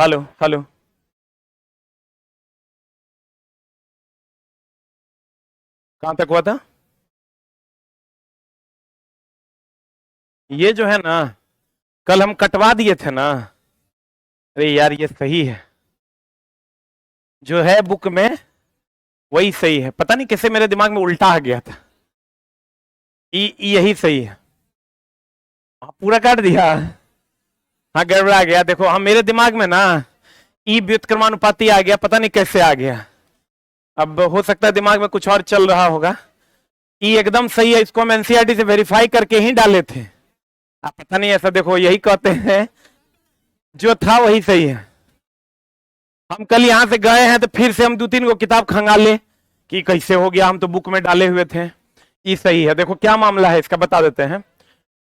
Hello hello. कहां तक हुआ था? ये जो है ना, कल हम कटवा दिए थे ना। अरे यार ये सही है, जो है बुक में वही सही है। पता नहीं कैसे मेरे दिमाग में उल्टा आ गया था। यही सही है। हाँ, पूरा काट दिया। हाँ गड़बड़ा गया। देखो हम मेरे दिमाग में ना ई व्युत्क्रमानुपाती आ गया, पता नहीं कैसे आ गया। अब हो सकता है दिमाग में कुछ और चल रहा होगा। ई एकदम सही है, इसको हम एनसीईआरटी से वेरीफाई करके ही डाले थे। आप पता नहीं, ऐसा देखो यही कहते हैं, जो था वही सही है। हम कल यहां से गए हैं तो फिर से हम 2-3 को किताब खंगाले कि कैसे हो गया, हम तो बुक में डाले हुए थे। ये सही है। देखो क्या मामला है इसका बता देते हैं।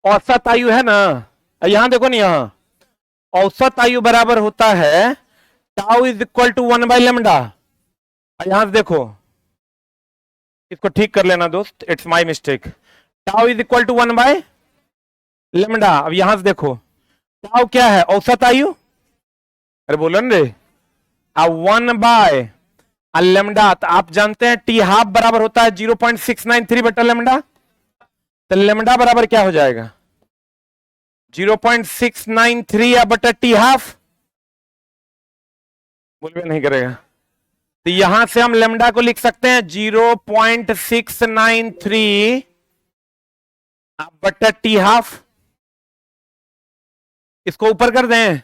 औसत आयु है ना, यहां देखो ना, यहां औसत आयु बराबर होता है टाउ इज इक्वल टू 1/λ। यहां से देखो, इसको ठीक कर लेना दोस्त, it's my mistake. Tau is equal to 1/λ। अब यहां से देखो, टाउ क्या है? औसत आयु। अरे बोलो ना रे। 1/λ। तो आप जानते हैं टी हाफ बराबर होता है 0.693/λ। तो लेमडा बराबर क्या हो जाएगा? 0.693 या बटा टी हाफ। बोलबे नहीं करेगा। तो यहां से हम लेमडा को लिख सकते हैं 0.693 बटा टी हाफ। इसको ऊपर कर दें,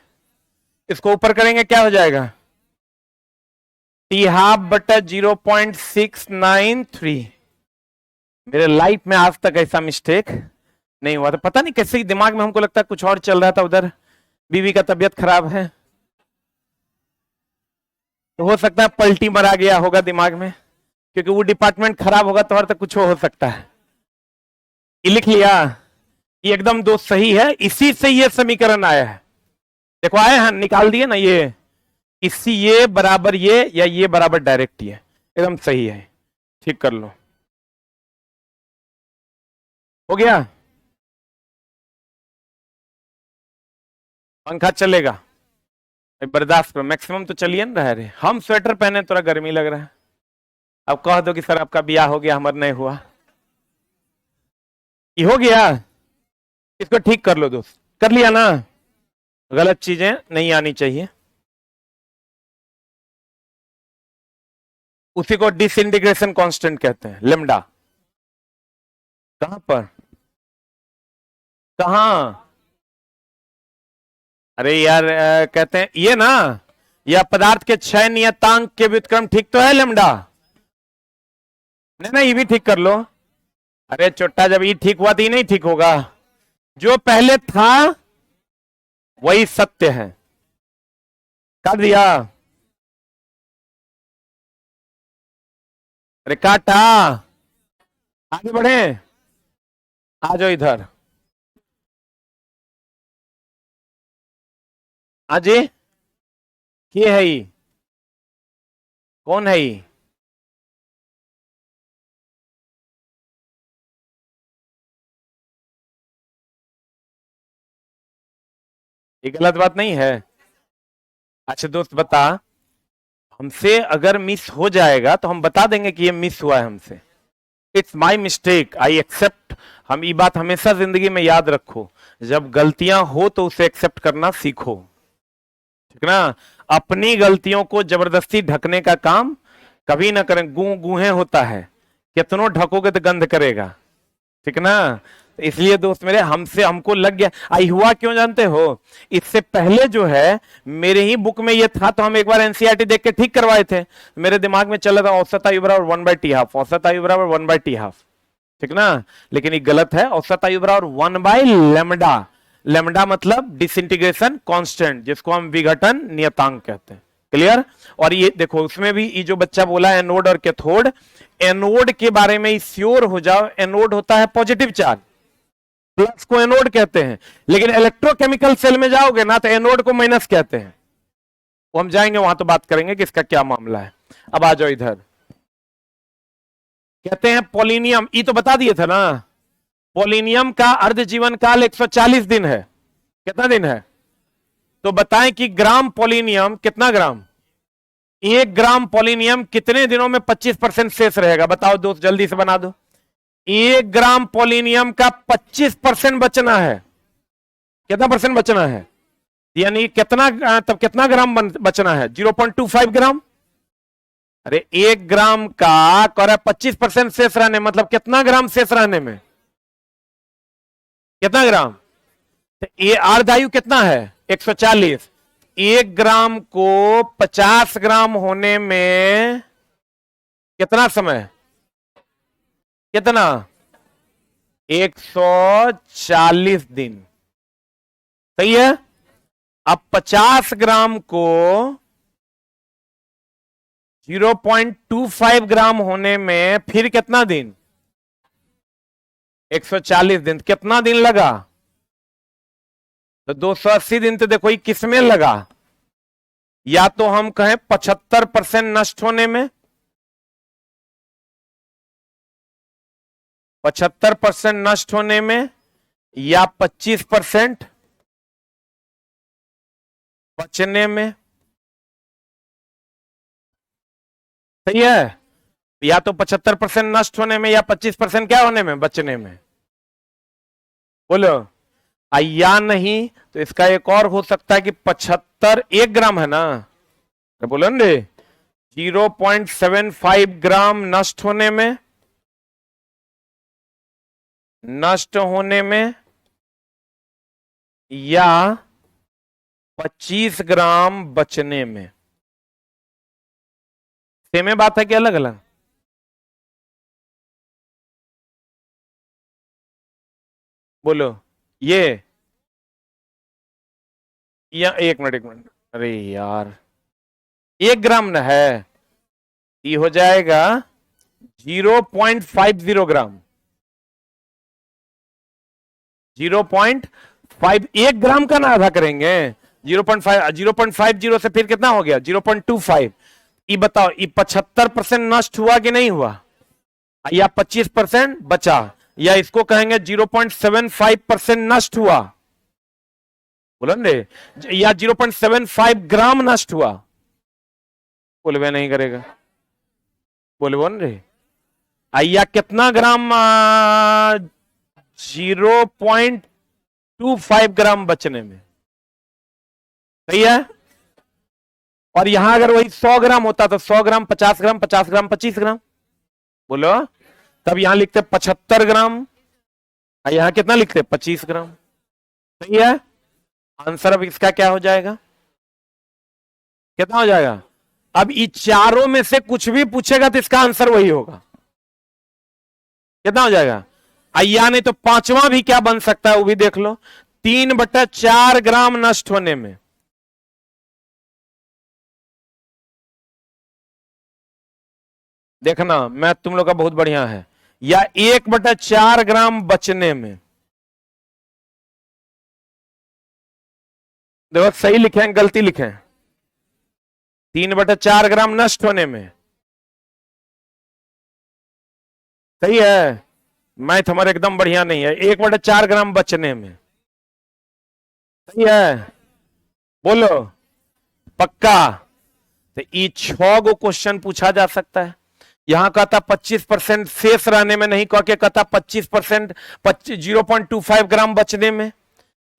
इसको ऊपर करेंगे क्या हो जाएगा? टी हाफ बटा 0.693। मेरे लाइफ में आज तक ऐसा मिस्टेक नहीं हुआ था। पता नहीं कैसे दिमाग में हमको लगता है कुछ और चल रहा था, उधर बीवी का तबीयत खराब है तो हो सकता है पलटी मरा गया होगा दिमाग में, क्योंकि वो डिपार्टमेंट खराब होगा तो और तक कुछ हो सकता है। ये लिख लिया, ये एकदम दोस्त सही है, इसी से ये समीकरण आया है। देखो आए हैं, निकाल दिए ना ये, इसी ये बराबर ये या ये बराबर डायरेक्ट ये एकदम सही है। ठीक कर लो, हो गया। पंखा चलेगा बर्दाश्त करो, मैक्सिमम तो चलिए ना रह रहे। हम स्वेटर पहने थोड़ा गर्मी लग रहा है। अब कह दो कि सर आपका ब्याह हो गया, हमारा नहीं हुआ। ये हो गया, इसको ठीक कर लो दोस्त। कर लिया ना? गलत चीजें नहीं आनी चाहिए। उसी को डिसइंटीग्रेशन कांस्टेंट कहते हैं, लेमडा। कहां पर? कहां? अरे यार कहते हैं ये ना, यह पदार्थ के क्षय नियतांक के व्युत्क्रम ठीक तो है लेमडा। नहीं ना, ये भी ठीक कर लो। अरे छोटा, जब ये ठीक हुआ तो ये नहीं ठीक होगा। जो पहले था वही सत्य है। काट दिया। अरे काटा। आगे बढ़े, आ जाओ इधर। आजे ये है, ये कौन है? ये गलत बात नहीं है। अच्छा दोस्त बता, हमसे अगर मिस हो जाएगा तो हम बता देंगे कि ये मिस हुआ है हमसे। It's my mistake, I accept. हम ये बात हमेशा जिंदगी में याद रखो, जब गलतियां हो तो उसे एक्सेप्ट करना सीखो, ठीक ना। अपनी गलतियों को जबरदस्ती ढकने का काम कभी ना करें। गूहे होता है, कितनों ढकोगे तो गंध करेगा, ठीक ना। तो इसलिए दोस्त मेरे, हमसे हमको लग गया। आई हुआ क्यों जानते हो? इससे पहले जो है मेरे ही बुक में ये था, तो हम एक बार एनसीईआरटी देख के ठीक करवाए थे। मेरे दिमाग में चला था औसत आयु बराबर 1/t हाफ, औसत आयु बराबर 1/t हाफ, ठीक ना। लेकिन ये गलत है, औसत आयु बराबर 1/λ। लेमडा मतलब डिसइंटीग्रेशन कांस्टेंट, जिसको हम विघटन नियतांक कहते हैं। क्लियर? और ये देखो, उसमें भी ये जो बच्चा बोला एनोड और कैथोड, एनोड के बारे में श्योर हो जाओ, एनोड होता है पॉजिटिव चार्ज, प्लस को एनोड कहते हैं। लेकिन इलेक्ट्रोकेमिकल सेल में जाओगे ना तो एनोड को माइनस कहते हैं। वो हम जाएंगे वहां तो बात करेंगे कि इसका क्या मामला है। अब आ जाओ इधर। कहते हैं पोलिनियम, ये तो बता दिए थे ना, पोलिनियम का अर्ध जीवन काल 140 दिन है। कितना दिन है? तो बताएं कि ग्राम पोलिनियम कितना ग्राम, 1 ग्राम पोलिनियम कितने दिनों में 25% शेष रहेगा? बताओ दोस्त, जल्दी से बना दो। 1 ग्राम पोलिनियम का 25% बचना है। कितना परसेंट बचना है? यानी कितना, तब कितना ग्राम बचना है? 0.25 ग्राम। अरे 1 ग्राम का कर 25% शेष रहने, मतलब कितना ग्राम शेष रहने में? कितना ग्राम? तो ये अर्धायु कितना है? 140। 1 ग्राम को 50 ग्राम होने में कितना समय? कितना? 140 दिन। सही है। अब 50 ग्राम को 0.25 ग्राम होने में फिर कितना दिन? 140 दिन। कितना दिन लगा? तो 280 दिन। तो देखो ये किसमें लगा? या तो हम कहें 75% नष्ट होने में, 75% नष्ट होने में, या 25% बचने में। सही है। या तो 75% नष्ट होने में, या 25% क्या होने में? बचने में। बोलो। या नहीं तो इसका एक और हो सकता है कि 75, 1 ग्राम है ना, तो बोलो ना, 0.75 ग्राम नष्ट होने में, नष्ट होने में, या 25 ग्राम बचने में। सेम बात है कि अलग अलग? बोलो। ये या 1 मिनट 1 मिनट, अरे यार 1 ग्राम न है, ये हो जाएगा 0.50 ग्राम। 0.5, 1 ग्राम का ना आधा करेंगे। 0.5, 0.50 से फिर कितना हो गया? 0.25। ये बताओ, ये 75% नष्ट हुआ कि नहीं हुआ? या 25% बचा, या इसको कहेंगे 0.75% नष्ट हुआ। बोलो रे। या 0.75 ग्राम नष्ट हुआ। बोलवे नहीं करेगा। बोले बोल रे। या कितना ग्राम? 0.25 ग्राम बचने में। सही है। और यहां अगर वही 100 ग्राम होता तो 100 ग्राम, 50 ग्राम, 50 ग्राम, 25 ग्राम। बोलो। तब यहां लिखते 75 ग्राम, और यहां कितना लिखते? 25 ग्राम। सही है। आंसर अब इसका क्या हो जाएगा? कितना हो जाएगा? अब इन चारों में से कुछ भी पूछेगा तो इसका आंसर वही होगा। कितना हो जाएगा? या नहीं तो पांचवा भी क्या बन सकता है वो भी देख लो। 3/4 ग्राम नष्ट होने में। देखना मैं तुम लोग का बहुत बढ़िया है। या 1/4 ग्राम बचने में। देखो सही लिखे हैं गलती लिखे हैं? 3/4 ग्राम नष्ट होने में। सही है। मैथ हमारे एकदम बढ़िया नहीं है। 1/4 ग्राम बचने में। सही है। बोलो। पक्का? तो ये 6 गो क्वेश्चन पूछा जा सकता है। यहां कहता 25% शेष रहने में, नहीं कह के कहता 25%, 0.25 ग्राम बचने में।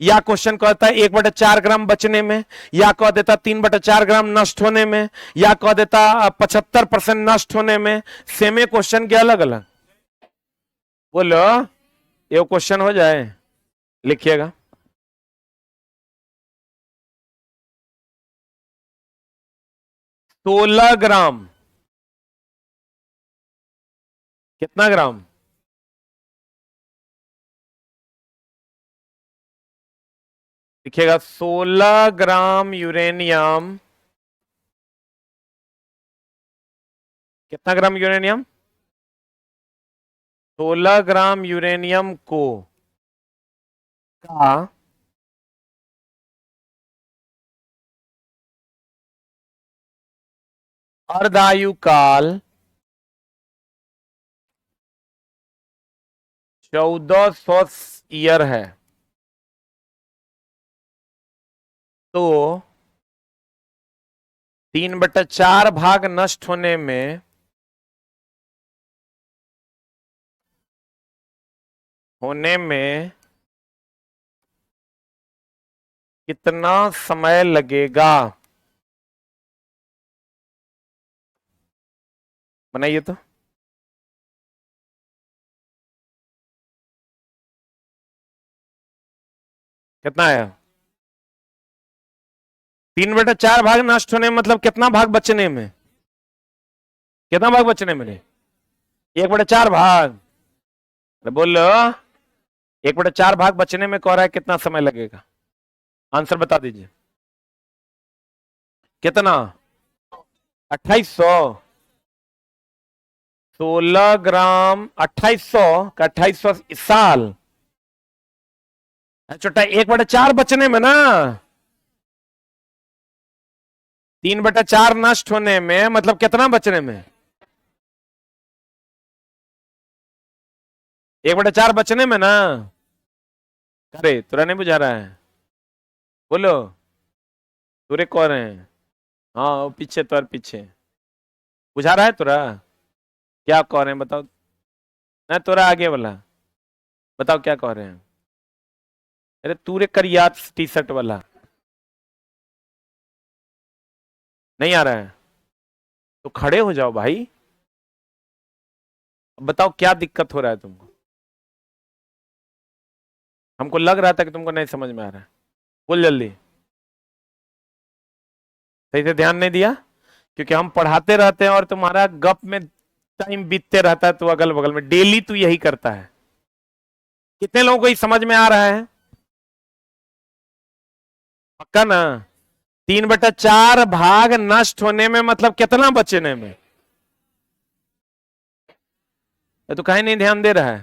या क्वेश्चन कहता है 1/4 ग्राम बचने में, या कह देता 3/4 ग्राम नष्ट होने में, या कह देता 75% नष्ट होने में। सेमे क्वेश्चन के अलग अलग। बोलो। ये क्वेश्चन हो जाए, लिखिएगा। तो 16 ग्राम। कितना ग्राम? लिखिएगा 16 ग्राम यूरेनियम। कितना ग्राम यूरेनियम? 16 ग्राम यूरेनियम को का अर्धायु काल 1400 ईयर है। तो 3/4 भाग नष्ट होने में कितना समय लगेगा? बनाइए तो। कितना आया? 3/4 भाग नष्ट होने में मतलब कितना भाग बचने में? कितना भाग बचने में? 1/4 भाग। अरे बोलो, 1/4 भाग बचने में कह रहा है कितना समय लगेगा? आंसर बता दीजिए। कितना? 2800। 16 ग्राम 2800 का 2800 साल। छोटा 1/4 बचने में ना, 3/4 नष्ट होने में मतलब कितना बचने में? 1/4 बचने में ना। अरे तुरा नहीं बुझा रहा है? बोलो, तुरे कौन है? हाँ वो पीछे, तो पीछे बुझा रहा है तुरा? क्या कह रहे हैं बताओ ना, तुरा आगे वाला बताओ क्या कह रहे हैं? अरे तूरे करिया टी शर्ट वाला नहीं आ रहा है तो खड़े हो जाओ भाई। अब बताओ क्या दिक्कत हो रहा है तुमको? हमको लग रहा था कि तुमको नहीं समझ में आ रहा है। बोल जल्दी। सही से ध्यान नहीं दिया क्योंकि हम पढ़ाते रहते हैं और तुम्हारा गप में टाइम बीतते रहता है, तो अगल बगल में डेली तू यही करता है। कितने लोगों को ये समझ में आ रहा है? पक्का ना? 3/4 भाग नष्ट होने में मतलब कितना बचने में? तो कहीं नहीं ध्यान दे रहा है।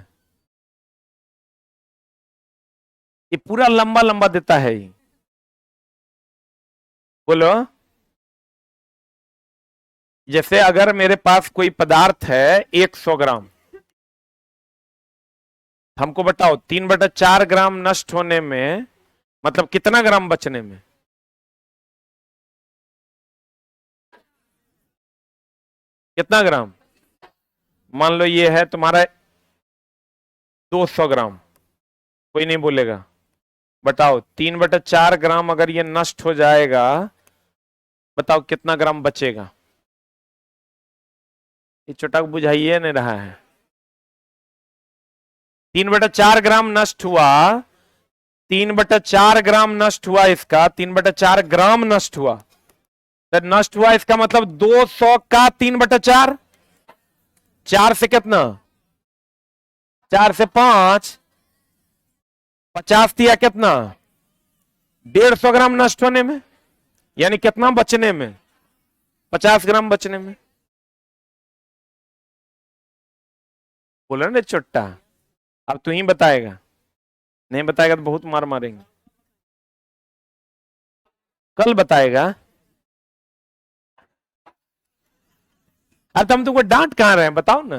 ये पूरा लंबा लंबा देता है ये। बोलो, जैसे अगर मेरे पास कोई पदार्थ है 100 ग्राम, हमको बताओ 3/4 ग्राम नष्ट होने में मतलब कितना ग्राम बचने में? कितना ग्राम? मान लो ये है तुम्हारा 200 ग्राम, कोई नहीं बोलेगा। बताओ 3/4 ग्राम अगर ये नष्ट हो जाएगा, बताओ कितना ग्राम बचेगा? ये चुटक बुझाइए नहीं रहा है। 3/4 ग्राम नष्ट हुआ, 3/4 ग्राम नष्ट हुआ, इसका 3/4 ग्राम नष्ट हुआ, तो नष्ट हुआ इसका मतलब 200 का 3/4। 4 से कितना? 4 से 5, 50 दिया कितना? 150 ग्राम नष्ट होने में, यानी कितना बचने में? 50 ग्राम बचने में। बोला ना चुट्टा। अब तू ही बताएगा, नहीं बताएगा तो बहुत मार मारेंगे। कल बताएगा। अब हम तुमको डांट कहां रहे हैं बताओ ना।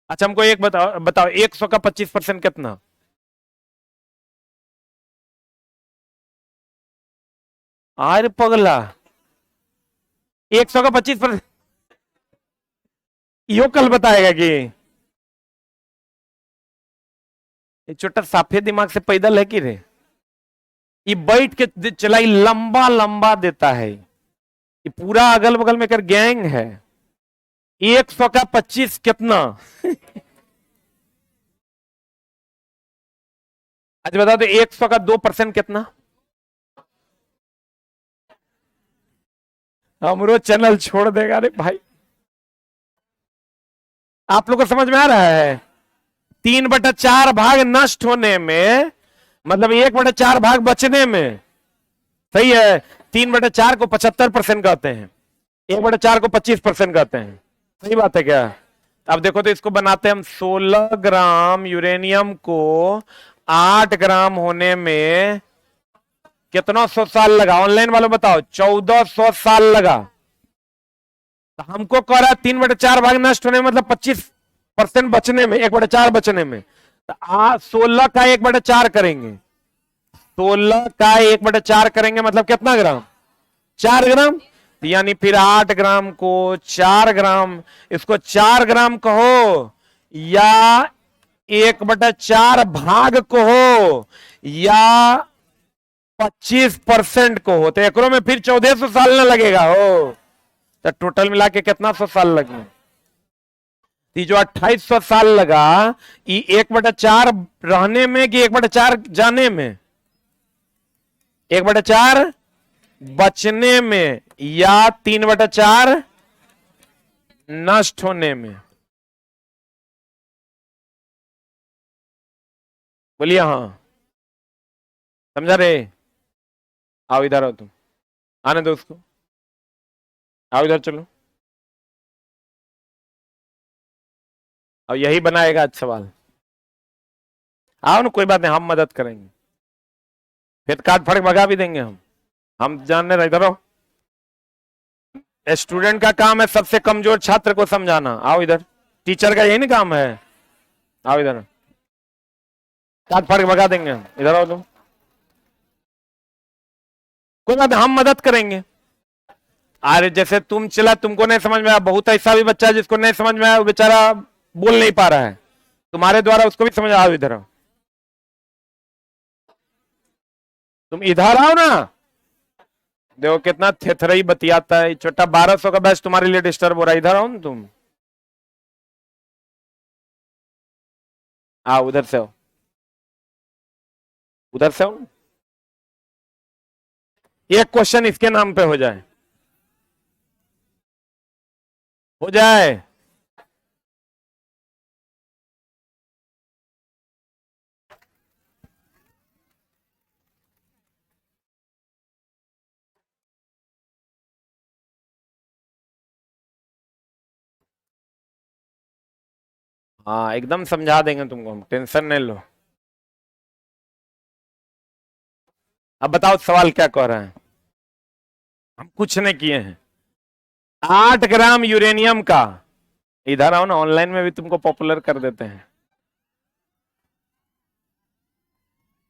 अच्छा हमको एक बताओ, बताओ 100 का 25% कितना? अरे पगला, 100 का 25%। यो कल बताएगा कि ये छोटा साफे दिमाग से पैदल है कि रे? ये बैठ के चलाई लंबा लंबा देता है। ये पूरा अगल बगल में कर गैंग है। 100 का 25 कितना? अच्छा बता दो 100 का 2% कितना? हमरो चैनल छोड़ देगा रे भाई। आप लोग को समझ में आ रहा है? 3/4 भाग नष्ट होने में मतलब 1/4 भाग बचने में। सही है। 3/4 को 75% कहते हैं, 1/4 को 25% कहते हैं। सही बात है क्या? अब देखो तो इसको बनाते हैं हम। 16 ग्राम यूरेनियम को 8 ग्राम होने में कितना 100 साल लगा? ऑनलाइन वालों बताओ। 1400 साल लगा। तो हमको कह रहा है 3/4 भाग नष्ट होने में मतलब 25% बचने में, 1/4 बचने में। तो 16 का 1/4 करेंगे, 16 का 1/4 करेंगे मतलब कितना ग्राम? 4 ग्राम। यानी फिर 8 ग्राम को 4 ग्राम, इसको 4 ग्राम कहो या 1/4 भाग को हो या 25% को हो, तो एकरों में फिर 1400 साल ना लगेगा हो, तो टोटल मिला के कितना 100 साल लगे? जो 2800 साल लगा, ये 1/4 रहने में कि 1/4 जाने में? 1/4 बचने में या 3/4 नष्ट होने में? बोलिए हाँ, समझा रे? आओ इधर आओ, तुम आने दो उसको, आओ इधर चलो। और यही बनाएगा आज सवाल। आओ ना, कोई बात नहीं, हम मदद करेंगे, फिर काट फड़क भगा भी देंगे हम जानने रहे। इधर आओ, स्टूडेंट का काम है सबसे कमजोर छात्र को समझाना। आओ इधर, टीचर का यही ना काम है। आओ इधर, काट फड़क भगा देंगे हम। इधर आओ तुम, कोई बात नहीं, हम मदद करेंगे। अरे जैसे तुम चला, तुमको नहीं समझ में आया, बहुत ऐसा भी बच्चा है जिसको नहीं समझ में आया, वो बेचारा बोल नहीं पा रहा है, तुम्हारे द्वारा उसको भी समझ। आओ इधर आओ, तुम इधर आओ ना। देखो कितना थेथरई बतियाता है छोटा, 1200 का बैच तुम्हारे लिए डिस्टर्ब हो रहा है। इधर आओ ना तुम, आओ उधर से आओ, उधर से आओ। एक क्वेश्चन इसके नाम पे हो जाए, हो जाए। हाँ एकदम समझा देंगे तुमको हम, टेंशन नहीं लो। अब बताओ सवाल क्या कह रहा है? हम कुछ नहीं किए हैं। 8 ग्राम यूरेनियम का, इधर आओ ना, ऑनलाइन में भी तुमको पॉपुलर कर देते हैं।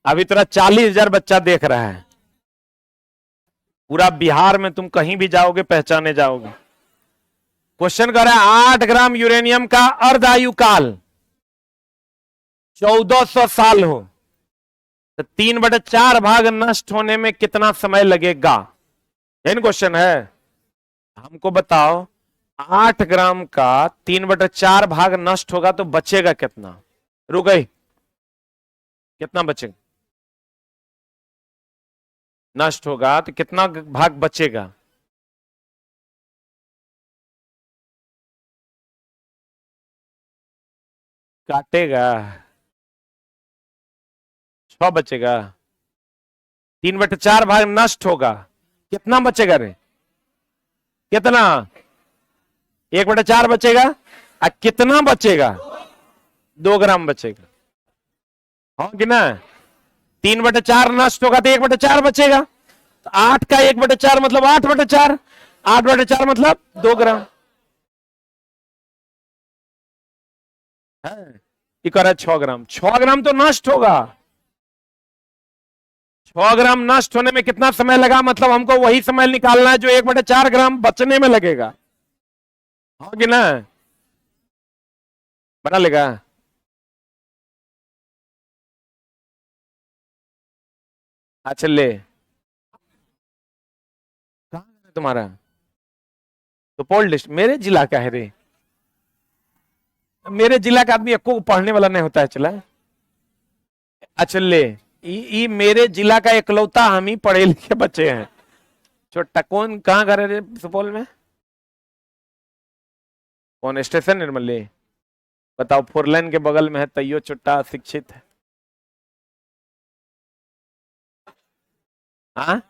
अभी तेरा 40,000 बच्चा देख रहा है, पूरा बिहार में तुम कहीं भी जाओगे पहचाने जाओगे। क्वेश्चन कर रहा है 8 ग्राम यूरेनियम का अर्ध आयु काल 1400 साल हो, तो 3/4 भाग नष्ट होने में कितना समय लगेगा? यही क्वेश्चन है। हमको बताओ, 8 ग्राम का 3/4 भाग नष्ट होगा तो बचेगा कितना? रुक गई, कितना बचेगा? नष्ट होगा तो कितना भाग बचेगा? काटेगा, 6 बचेगा। 3/4 भाग नष्ट होगा, कितना बचेगा रे? कितना? 1/4 बचेगा। कितना बचेगा? 2 ग्राम बचेगा, हाँ कि ना? 3/4 नष्ट होगा तो 1/4 बचेगा, तो 8 का 1/4 मतलब 8/4, 8/4 मतलब 2 ग्राम है। ये कह रहा है 6 ग्राम, 6 ग्राम तो नष्ट होगा। 6 ग्राम नष्ट होने में कितना समय लगा, मतलब हमको वही समय निकालना है जो 1/4 ग्राम बचने में लगेगा, हाँ कि ना? बना लेगा। अच्छा ले, कहाँ है तुम्हारा? तो पोल लिस्ट मेरे जिला का है रे, मेरे जिला का आदमी को पढ़ने वाला नहीं होता है, चला। अच्छा ले, ये मेरे जिला का इकलौता हम ही पढ़े लिखे बच्चे हैं। छोटा कौन, कहाँ घर है रे सुपौल में? कौन स्टेशन निर्मली? बताओ, 4 लाइन के बगल में है, तैयो छोटा शिक्षित है। हाँ,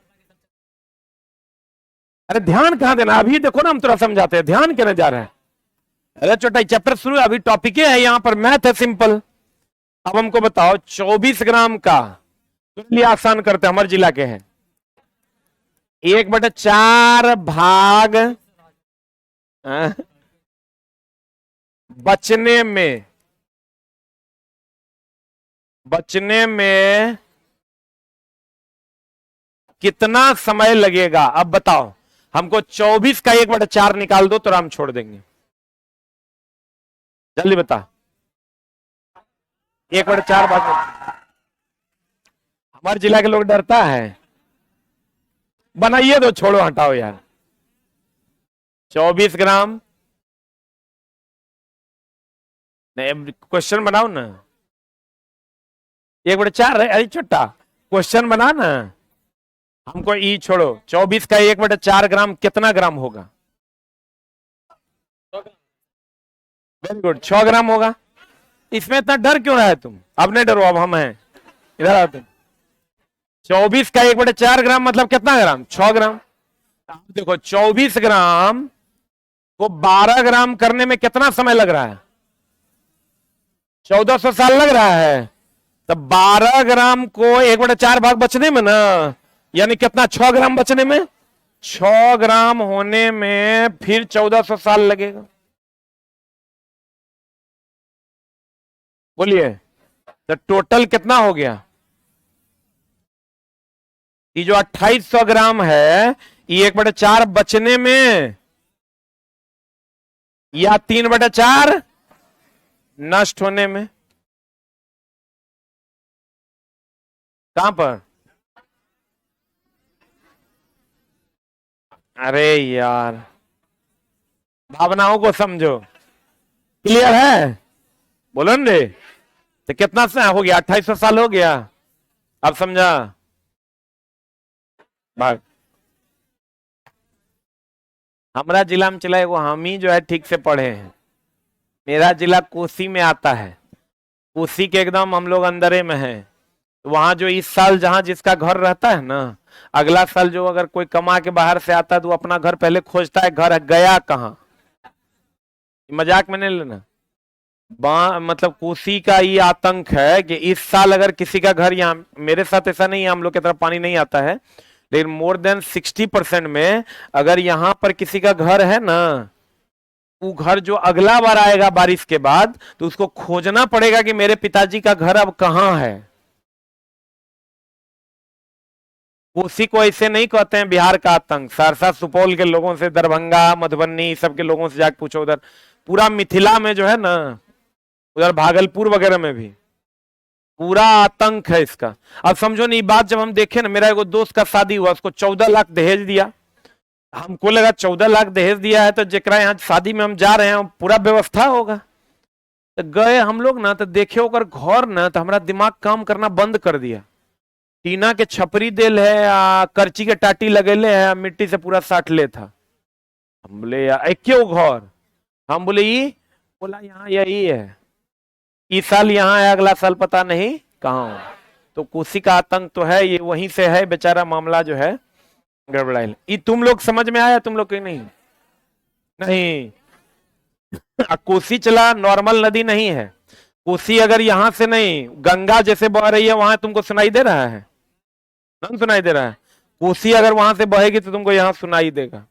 अरे ध्यान कहाँ देना, अभी देखो ना हम थोड़ा समझाते हैं, ध्यान कहने जा रहे हैं। अरे छोटा चैप्टर शुरू, अभी टॉपिक है यहाँ पर, मैथ है सिंपल। अब हमको बताओ 24 ग्राम का, तो लिए आसान करते हैं, हमारे जिला के हैं। 1/4 भाग बचने में, बचने में कितना समय लगेगा? अब बताओ, हमको 24 का 1/4 निकाल दो तो हम छोड़ देंगे। जल्दी बता। 1/4 भाग। हमारे जिला के लोग डरता है। बनाइए दो, छोड़ो हटाओ यार। 24 ग्राम। नहीं, क्वेश्चन बनाओ ना। 1/4 है, अरे छोटा क्वेश्चन बना ना। हमको ई छोड़ो। 24 का 1/4 ग्राम कितना ग्राम होगा? वेरी गुड, 6 ग्राम होगा। इसमें इतना डर क्यों रहा है तुम? अब नहीं डरो, अब हम हैं। इधर आओ तुम। 24 का 1/4 ग्राम मतलब कितना ग्राम? 6 ग्राम। अब देखो, 24 ग्राम को 12 ग्राम करने में कितना समय लग रहा है? 1400 साल लग रहा है। तो 12 ग्राम को 1/4 भाग बचने में ना, यानी कितना? 6 ग्राम बचने में। 6 ग्राम होने में फिर 1400 साल लगेगा। बोलिए, तो टोटल कितना हो गया? ये जो 2800 ग्राम है, ये 1/4 बचने में या 3/4 नष्ट होने में? कहां पर? अरे यार, भावनाओं को समझो। क्लियर है? बोलो न रे। तो कितना से हो गया? 2800 साल हो गया। अब समझा? भाग। हमारा जिला में चला है वो, हम ही जो है ठीक से पढ़े हैं। मेरा जिला कोसी में आता है। कोसी के एकदम हम लोग अंदरे में है। वहां जो इस साल जहां जिसका घर रहता है ना, अगला साल जो अगर कोई कमा के बाहर से आता है तो अपना घर पहले खोजता है, घर गया कहाँ। मजाक में नहीं लेना। मतलब कोसी का ये आतंक है कि इस साल अगर किसी का घर, यहाँ मेरे साथ ऐसा नहीं है, हम लोग की तरफ पानी नहीं आता है, लेकिन मोर देन 60% में अगर यहाँ पर किसी का घर है ना, वो घर जो अगला बार आएगा बारिश के बाद तो उसको खोजना पड़ेगा कि मेरे पिताजी का घर अब कहाँ है। कोसी को ऐसे नहीं कहते हैं बिहार का आतंक। सहरसा सुपौल के लोगों से, दरभंगा मधुबनी सब के लोगों से जाके पूछो, उधर पूरा मिथिला में जो है ना, उधर भागलपुर वगैरह में भी पूरा आतंक है इसका। अब समझो नहीं बात, जब हम देखे ना, मेरा एगो दोस्त का शादी हुआ, उसको 14 लाख दहेज दिया। हमको लगा 14 लाख दहेज दिया है तो जेकरा यहाँ शादी में हम जा रहे हैं पूरा व्यवस्था होगा। तो गए हम लोग ना, तो देखे ओकर घर ना, तो हमारा दिमाग काम करना बंद कर दिया। टीना के छपरी देल है, करची के टाटी लगेले है, मिट्टी से पूरा साटले था। हम बोले यार एक क्यों घर? हम बोले ये, बोला यहाँ यही है, इस साल यहाँ है, अगला साल पता नहीं कहाँ हो। तो कोसी का आतंक तो है, ये वहीं से है बेचारा, मामला जो है गड़बड़ाइल। ये तुम लोग समझ में आया? तुम लोग के नहीं? नहीं, कोसी चला नॉर्मल नदी नहीं है। कोसी अगर यहां से नहीं, गंगा जैसे बह रही है वहां, तुमको सुनाई दे रहा है? नहीं सुनाई दे रहा है। कोसी अगर वहां से बहेगी तो तुमको यहाँ सुनाई देगा।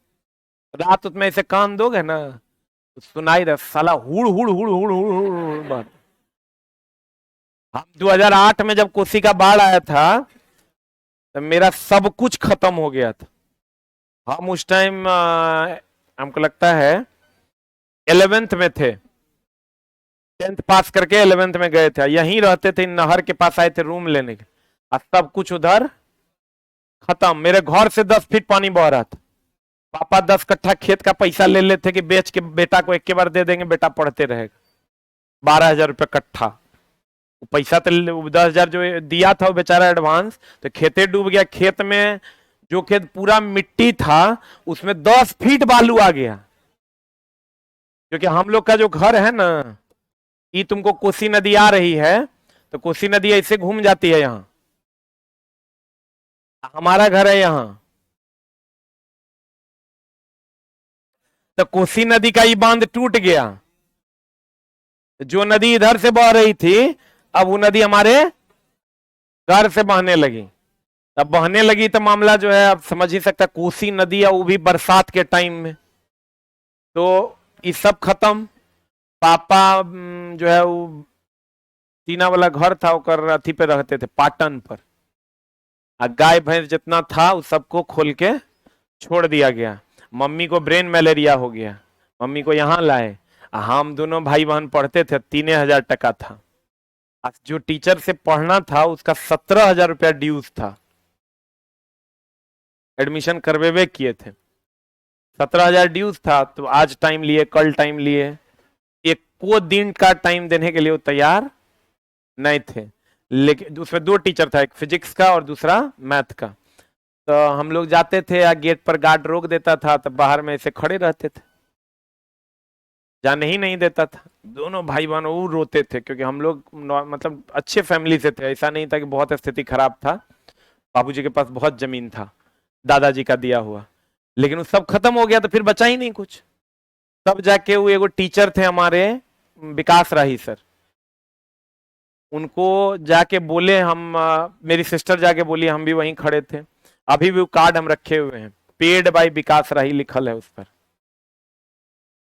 रात उसमें ऐसे कान दोगे ना तो सुनाई दे, साला हुड़ हुड़ हुड़ हुड़ हुड़ हुड़ हुड़। हम 2008 में जब कोसी का बाढ़ आया था तो मेरा सब कुछ खत्म हो गया था। हम उस टाइम हमको लगता है 11th में थे, 10th पास करके 11th में गए थे। यहीं रहते थे, नहर के पास आए थे रूम लेने के, और सब कुछ उधर खत्म। मेरे घर से 10 फीट पानी बह रहा था। पापा 10 कट्ठा खेत का पैसा ले लेते कि बेच के बेटा को एक के बार दे देंगे, बेटा पढ़ते रहेगा। 12,000 रुपये कट्ठा। पैसा तो 10,000 जो दिया था वो बेचारा एडवांस, तो खेते डूब गया। खेत में जो खेत पूरा मिट्टी था उसमें 10 फीट बालू आ गया। क्योंकि हम लोग का जो घर है ना, ये तुमको कोसी नदी आ रही है तो कोसी नदी ऐसे घूम जाती है यहाँ, हमारा घर है यहाँ। तो कोसी नदी का ये बांध टूट गया, जो नदी इधर से बह रही थी अब वो नदी हमारे घर से बहने लगी। अब बहने लगी तो मामला जो है अब समझ ही सकता, कोसी नदी है वो भी बरसात के टाइम में, तो ये सब खत्म। पापा जो है वो टीना वाला घर था, ओकर अथी पे रहते थे, पाटन पर। गाय भैंस जितना था उस सबको खोल के छोड़ दिया गया। मम्मी को ब्रेन मलेरिया हो गया, मम्मी को यहाँ लाए। हम दोनों भाई बहन पढ़ते थे, 3,000 टका था। जो टीचर से पढ़ना था उसका 17,000 रुपया ड्यूज था। एडमिशन करवे किए थे, 17,000 ड्यूज था। तो आज टाइम लिए, कल टाइम लिए, एक को दिन का टाइम देने के लिए वो तैयार नहीं थे। लेकिन उसमें 2 टीचर था, एक फिजिक्स का और दूसरा मैथ का। तो हम लोग जाते थे, या गेट पर गार्ड रोक देता था, तो बाहर में ऐसे खड़े रहते थे, जाने ही नहीं देता था। दोनों भाई बहन वो रोते थे, क्योंकि हम लोग मतलब अच्छे फैमिली से थे, ऐसा नहीं था कि बहुत स्थिति खराब था। बाबूजी के पास बहुत जमीन था, दादाजी का दिया हुआ, लेकिन वो सब खत्म हो गया, तो फिर बचा ही नहीं कुछ। तब जाके वो एगो टीचर थे हमारे, विकास राही सर, उनको जाके बोले हम, मेरी सिस्टर जाके बोली, हम भी वहीं खड़े थे, अभी भी वो कार्ड हम रखे हुए हैं, पेड बाय विकास राही लिखल है उस पर,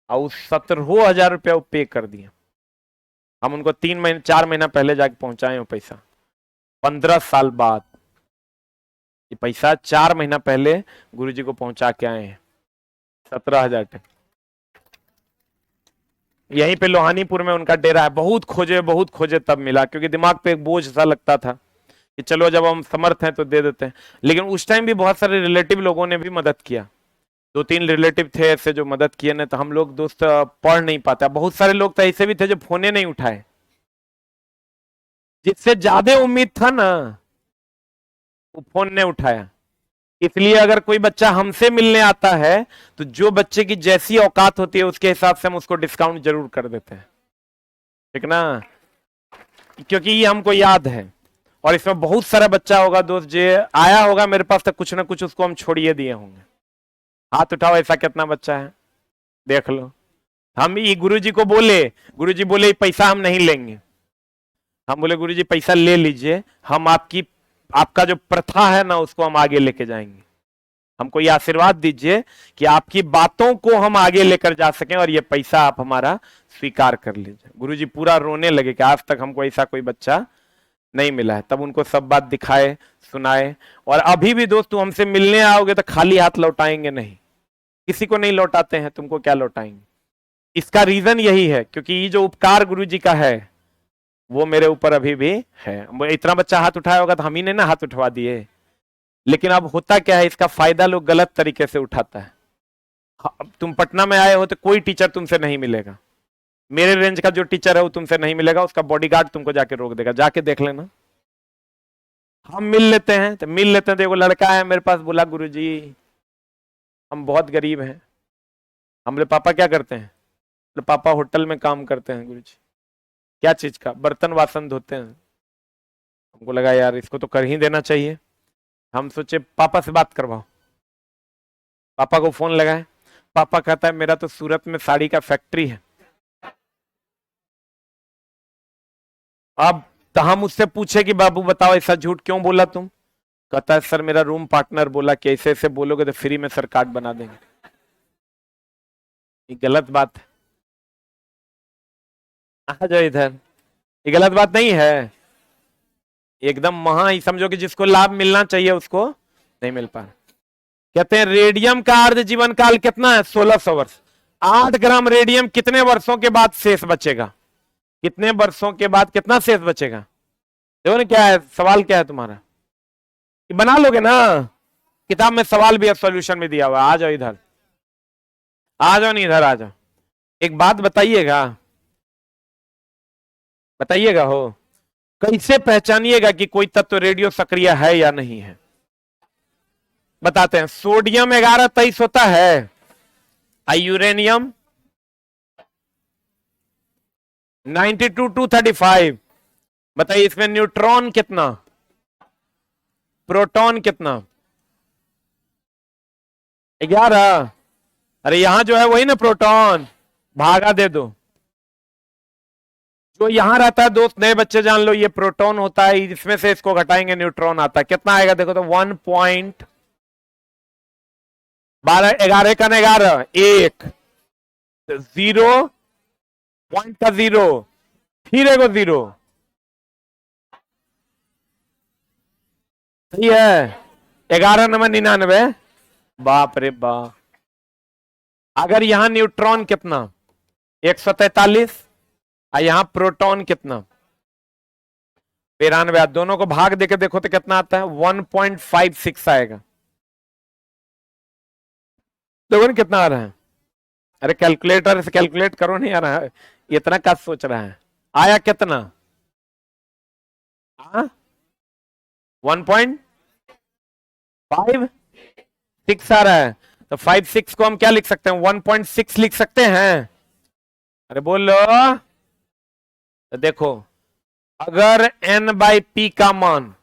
और 17,000 रुपया वो पे कर दिए। हम उनको 4 महीना पहले जाके पहुंचाए हो पैसा, 15 साल बाद ये पैसा 4 महीना पहले गुरुजी को पहुंचा के आए हैं, 17,000 टका। यहीं पे लोहानीपुर में उनका डेरा है। बहुत खोजे तब मिला, क्योंकि दिमाग पे एक बोझ सा लगता था कि चलो जब हम समर्थ हैं तो दे देते हैं। लेकिन उस टाइम भी बहुत सारे रिलेटिव लोगों ने भी मदद किया, 2-3 रिलेटिव थे ऐसे जो मदद किए, नहीं तो हम लोग दोस्त पढ़ नहीं पाते। बहुत सारे लोग तो ऐसे भी थे जो फोने नहीं उठाए, जिससे ज्यादा उम्मीद था ना वो फोन नहीं उठाया। इसलिए अगर कोई बच्चा हमसे मिलने आता है तो जो बच्चे की जैसी औकात होती है उसके हिसाब से हम उसको डिस्काउंट जरूर कर देते हैं, ठीक ना, क्योंकि ये हमको याद है। और इसमें बहुत सारा बच्चा होगा दोस्त जो आया होगा मेरे पास, तो कुछ ना कुछ उसको हम छोड़िए दिए होंगे। हाथ उठाओ, ऐसा कितना बच्चा है, देख लो। हम ये गुरुजी को बोले, गुरुजी बोले पैसा हम नहीं लेंगे। हम बोले गुरुजी पैसा ले लीजिए, हम आपका जो प्रथा है ना उसको हम आगे लेके जाएंगे। हमको ये आशीर्वाद दीजिए कि आपकी बातों को हम आगे लेकर जा सकें, और ये पैसा आप हमारा स्वीकार कर लीजिए। गुरुजी पूरा रोने लगे कि आज तक हमको ऐसा कोई बच्चा नहीं मिला है। तब उनको सब बात दिखाए, सुनाए। और अभी भी दोस्त, तुम हमसे मिलने आओगे तो खाली हाथ लौटाएंगे नहीं, किसी को नहीं लौटाते हैं, तुमको क्या लौटाएंगे। इसका रीजन यही है, क्योंकि ये जो उपकार गुरुजी का है वो मेरे ऊपर अभी भी है। इतना बच्चा हाथ उठाया होगा तो हम ही ने ना हाथ उठवा दिए। लेकिन अब होता क्या है, इसका फायदा लोग गलत तरीके से उठाता है। अब तुम पटना में आए हो तो कोई टीचर तुमसे नहीं मिलेगा, मेरे रेंज का जो टीचर है वो तुमसे नहीं मिलेगा, उसका बॉडीगार्ड तुमको जाके रोक देगा, जाके देख लेना। हम मिल लेते हैं तो एगो लड़का है मेरे पास, बोला गुरुजी हम बहुत गरीब हैं। हम बोले पापा क्या करते हैं? बोले पापा होटल में काम करते हैं गुरुजी। क्या चीज का? बर्तन वासन धोते हैं। हमको लगा यार इसको तो कर ही देना चाहिए। हम सोचे पापा से बात करवाओ, पापा को फोन लगाए। पापा कहता है मेरा तो सूरत में साड़ी का फैक्ट्री है। अब तो हम उससे पूछे कि बाबू बताओ ऐसा झूठ क्यों बोला तुम? कहता है सर मेरा रूम पार्टनर बोला कि ऐसे ऐसे बोलोगे तो फ्री में सर कार्ड बना देंगे। ये गलत बात है, आ जाओ इधर। ये गलत बात नहीं है, एकदम महा ही समझो कि जिसको लाभ मिलना चाहिए उसको नहीं मिल पा रहा। कहते हैं रेडियम का अर्ध जीवन काल कितना है? 1600 वर्ष। 8 ग्राम रेडियम कितने वर्षों के बाद शेष बचेगा? कितने वर्षों के बाद कितना शेष बचेगा? देखो ना क्या है सवाल, क्या है तुम्हारा, कि बना लोगे ना? किताब में सवाल भी है, सॉल्यूशन भी दिया हुआ। आ जाओ इधर, आ जाओ, नहीं इधर आ जाओ। एक बात बताइएगा, बताइएगा हो, कैसे पहचानिएगा कि कोई तत्व रेडियो सक्रिय है या नहीं है? बताते हैं। सोडियम 1123 होता है, यूरेनियम 92-235। बताइए इसमें न्यूट्रॉन कितना, प्रोटॉन कितना? 11। अरे यहां जो है वही ना प्रोटॉन, भागा दे दो। जो यहां रहता है दोस्त, नए बच्चे जान लो, ये प्रोटॉन होता है, इसमें से इसको घटाएंगे न्यूट्रॉन आता है। कितना आएगा देखो तो 1.12, 11 का 11, 1, 0, पॉइंट का 0, फिर एगो 0, सही है। 11 99, बाप रे बाप। अगर यहां न्यूट्रॉन कितना 143 और यहां प्रोटॉन कितना 92, दोनों को भाग देके देखो तो कितना आता है 1.56 आएगा। देखो ना कितना आ रहा है। अरे कैलकुलेटर से कैलकुलेट करो, नहीं आ रहा है इतना क्या सोच रहा है। आया कितना 1.56 आ रहा है। तो 56 को हम क्या लिख सकते हैं 1.6 लिख सकते हैं। अरे बोलो। तो देखो अगर n/p का मान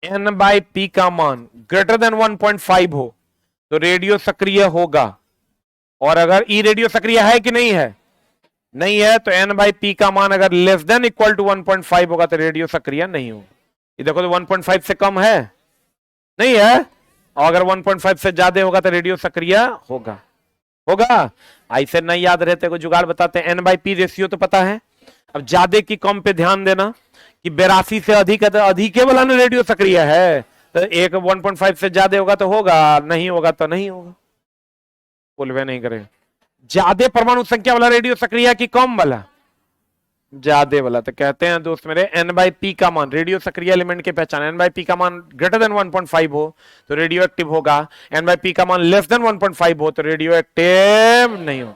n/p का मान ग्रेटर देन 1.5 हो तो रेडियो सक्रिय होगा। और अगर ई रेडियो सक्रिय है कि नहीं है, नहीं है, तो n/p का मान अगर लेस देन इक्वल टू 1.5 होगा तो रेडियो सक्रिय नहीं होगा। ये देखो तो 1.5 से कम है, नहीं है, और अगर 1.5 से ज्यादा होगा तो रेडियो सक्रिय होगा। होगा। ऐसे नहीं याद रहते को जुगाड़ बताते हैं। n/p रेशियो तो पता है। अब ज्यादा की कम पे ध्यान देना कि 82 से अधिक है तो अधिक वाला ना रेडियो सक्रिय है, तो एक 1.5 से ज्यादा होगा तो होगा, नहीं होगा तो नहीं होगा। बोलवे नहीं करे। ज्यादा परमाणु संख्या वाला रेडियो सक्रिय की कम वाला, ज्यादा वाला। तो कहते हैं दोस्त मेरे n/p का मान रेडियो सक्रिय एलिमेंट की पहचान, n/p का मान ग्रेटर देन 1.5 हो तो रेडियो एक्टिव होगा, n/p का मान लेस देन 1.5 हो तो रेडियो एक्टिव नहीं हो।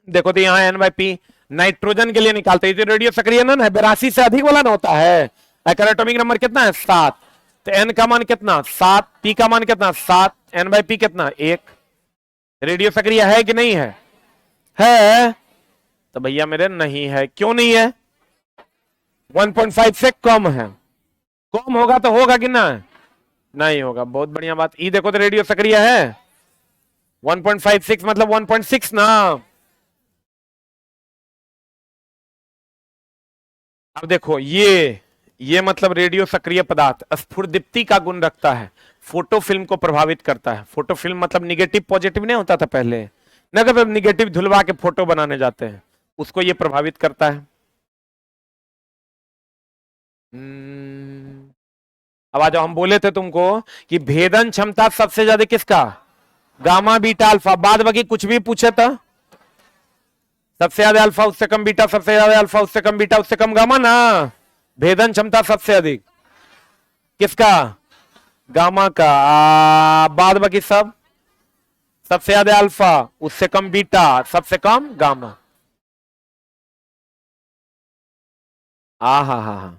देखो तो यहाँ n/p नाइट्रोजन के लिए निकालते हैं, रेडियो सक्रिय ना 82 से अधिक वाला ना होता है। एटॉमिक नंबर कितना है 7, तो n का मान कितना 7, p का मान कितना 7, n/p कितना 1। रेडियो सक्रिय है कि नहीं है? है। तो भैया मेरे नहीं है। क्यों नहीं है? 1.5 से कम है। कम होगा तो होगा कि ना, नहीं होगा। बहुत बढ़िया बात। ई देखो तो रेडियो सक्रिय है 1.56 मतलब 1.6 ना। अब देखो ये मतलब रेडियो सक्रिय पदार्थ स्फुरदीप्ति का गुण रखता है, फोटो फिल्म को प्रभावित करता है। फोटो फिल्म मतलब निगेटिव पॉजिटिव नहीं होता था पहले, न कभी निगेटिव धुलवा के फोटो बनाने जाते हैं, उसको ये प्रभावित करता है। अब आज हम बोले थे तुमको कि भेदन क्षमता सबसे ज्यादा किसका, गामा बीटा अल्फा। बाद बाकी कुछ भी पूछे तो सबसे ज्यादा अल्फा उससे कम बीटा, सबसे ज्यादा अल्फा उससे कम बीटा उससे कम गामा ना। भेदन क्षमता सबसे अधिक किसका, गामा का। बाद बाकी सब सबसे ज्यादा अल्फा उससे कम बीटा सबसे कम गामा। हा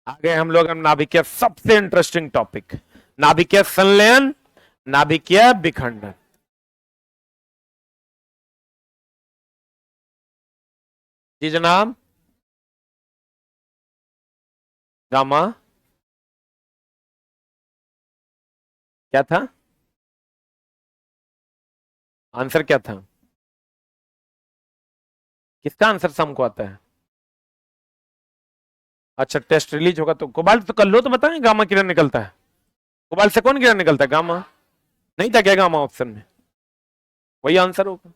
आगे हम लोग नाभिकीय सबसे इंटरेस्टिंग टॉपिक, नाभिकीय संलयन, नाभिकीय विखंडन। जी जनाब। गामा क्या था, आंसर क्या था, किसका आंसर हमको आता है? अच्छा टेस्ट रिलीज होगा तो कोबाल्ट तो कर लो तो बताएं गामा किरण निकलता है। कोबाल्ट से कौन किरण निकलता है, गामा। नहीं था क्या गामा ऑप्शन में, वही आंसर होगा।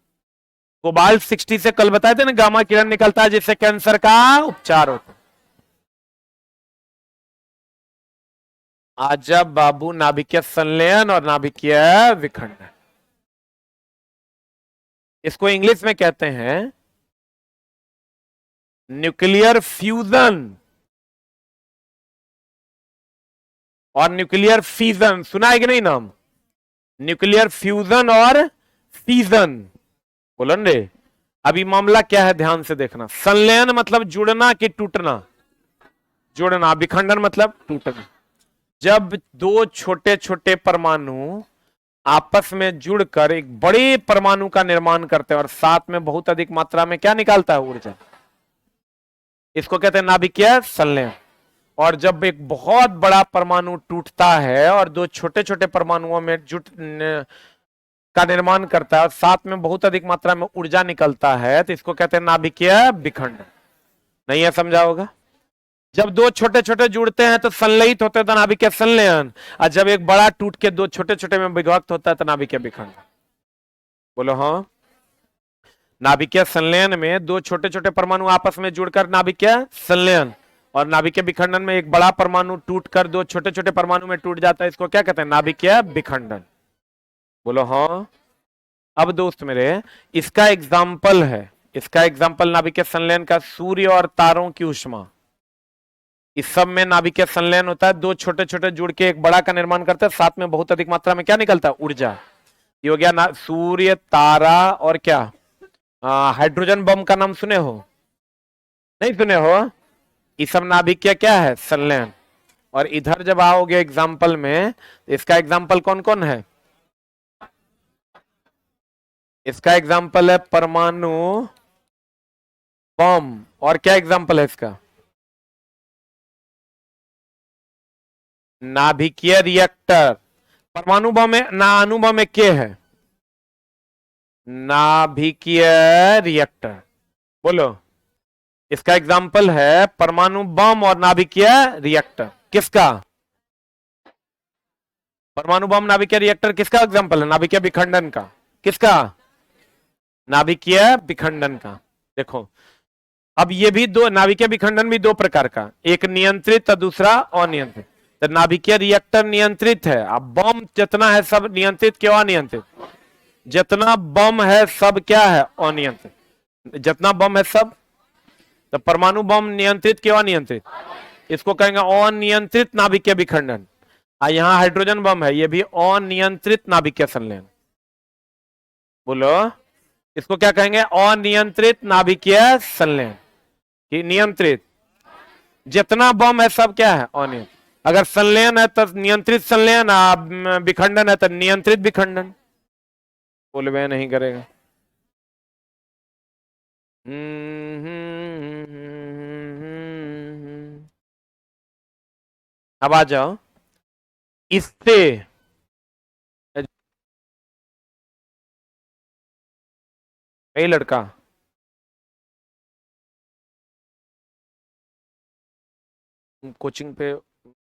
कोबाल्ट 60 से कल बताए थे ना गामा किरण निकलता है जिससे कैंसर का उपचार होता है। आजब बाबू नाभिकीय संलयन और नाभिकीय विखंडन, इसको इंग्लिश में कहते हैं न्यूक्लियर फ्यूजन और न्यूक्लियर फीजन। सुना है कि नहीं नाम, न्यूक्लियर फ्यूजन और फीजन। बोलो रे। अभी मामला क्या है ध्यान से देखना। संलयन मतलब जुड़ना कि टूटना, जुड़ना। विखंडन मतलब टूटना। जब दो छोटे छोटे परमाणु आपस में जुड़कर एक बड़े परमाणु का निर्माण करते हैं और साथ में बहुत अधिक मात्रा में क्या निकालता है, ऊर्जा, इसको कहते हैं नाभिकीय संलयन। और जब एक बहुत बड़ा परमाणु टूटता है और दो छोटे छोटे परमाणुओं में जुट का निर्माण करता है और साथ में बहुत अधिक मात्रा में ऊर्जा निकलता है तो इसको कहते हैं नाभिकीय विखंडन। नहीं है, समझा होगा। जब दो छोटे छोटे जुड़ते हैं तो संलयित होते हैं तो नाभिकीय संलयन, और जब एक बड़ा टूट के दो छोटे छोटे में विभक्त होता है तो नाभिकीय विखंडन। बोलो हाँ। नाभिकीय संलयन में दो छोटे छोटे परमाणु आपस में जुड़कर नाभिकीय संलयन, और नाभिकीय विखंडन में एक बड़ा परमाणु टूटकर दो छोटे छोटे परमाणु में टूट जाता है, इसको क्या कहते हैं? नाभिकीय विखंडन। बोलो हाँ। अब दोस्त मेरे, इसका एग्जाम्पल है, इसका एग्जाम्पल नाभिकीय संलयन का सूर्य और तारों की ऊष्मा। इस सब में नाभिकीय संलयन होता है, दो छोटे छोटे जुड़ के एक बड़ा का निर्माण करते हैं, साथ में बहुत अधिक मात्रा में क्या निकलता है? ऊर्जा। ये हो गया ना सूर्य, तारा और क्या, हाइड्रोजन बम का नाम सुने हो? नहीं सुने हो? ये सब नाभिकीय क्या है? संलयन। और इधर जब आओगे एग्जाम्पल में, इसका एग्जाम्पल कौन कौन है? इसका एग्जाम्पल है परमाणु बम। और क्या एग्जाम्पल है इसका? नाभिकीय रिएक्टर। परमाणु बम में ना, अणु बम में के है? नाभिकीय रिएक्टर। बोलो, इसका एग्जाम्पल है परमाणु बम और नाभिकीय रिएक्टर। किसका? परमाणु बम नाभिकीय रिएक्टर किसका एग्जाम्पल है? नाभिकीय विखंडन का। किसका? नाभिकीय विखंडन का। देखो, अब ये भी दो, नाभिकीय विखंडन भी दो प्रकार का, एक नियंत्रित और दूसरा अनियंत्रित। तो नाभिकीय रिएक्टर नियंत्रित है, अब बम जितना है सब नियंत्रित क्यों अनियंत्रित? जितना बम है सब क्या है? अनियंत्रित। जितना बम है सब, तो परमाणु बम नियंत्रित क्यों अनियंत्रित? इसको कहेंगे अनियंत्रित नाभिकीय विखंडन। यहाँ हाइड्रोजन बम है, ये भी अनियंत्रित नाभिकीय संलयन। बोलो, इसको क्या कहेंगे? अनियंत्रित नाभिकीय संलयन। कि नियंत्रित, जितना बम है सब क्या है? अनियंत्रित। अगर संलयन है तो नियंत्रित संलयन, विखंडन है तो नियंत्रित विखंडन। बोले वह नहीं करेगा। अब आ जाओ इससे, लड़का कोचिंग पे,